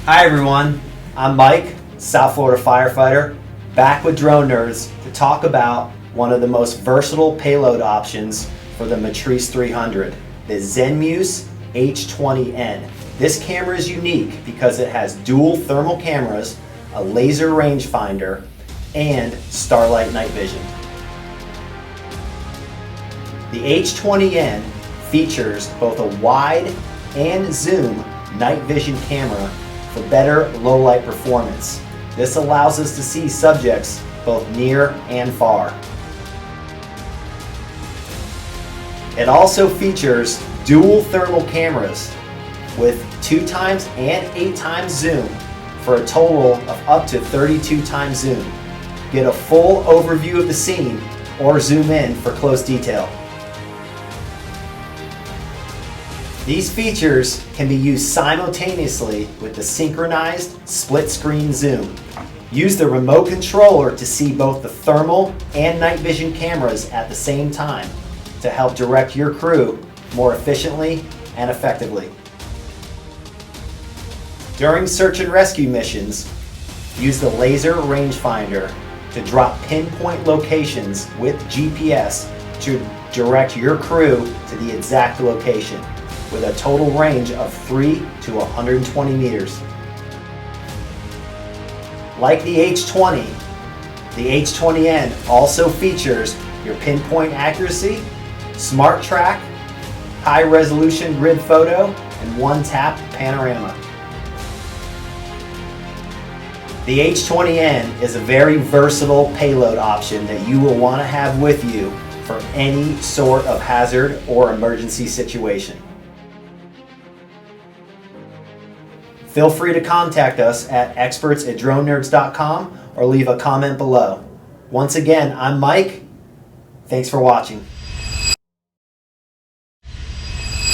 Hi everyone, I'm Mike, South Florida firefighter, back with DroneNerds to talk about one of the most versatile payload options for the Matrice 300, the Zenmuse H20N. This camera is unique because it has dual thermal cameras, a laser rangefinder, and starlight night vision. The H20N features both a wide and zoom night vision camera for better low light performance. This allows us to see subjects both near and far. It also features dual thermal cameras with 2x and 8x zoom for a total of up to 32x zoom. Get a full overview of the scene or zoom in for close detail. These features can be used simultaneously with the synchronized split-screen zoom. Use the remote controller to see both the thermal and night vision cameras at the same time to help direct your crew more efficiently and effectively. During search and rescue missions, use the laser rangefinder to drop pinpoint locations with GPS to direct your crew to the exact location, with a total range of 3 to 120 meters. Like the H20, the H20N also features your pinpoint accuracy, smart track, high resolution grid photo, and one-tap panorama. The H20N is a very versatile payload option that you will want to have with you for any sort of hazard or emergency situation. Feel free to contact us at experts@dronenerds.com or leave a comment below. Once again, I'm Mike. Thanks for watching.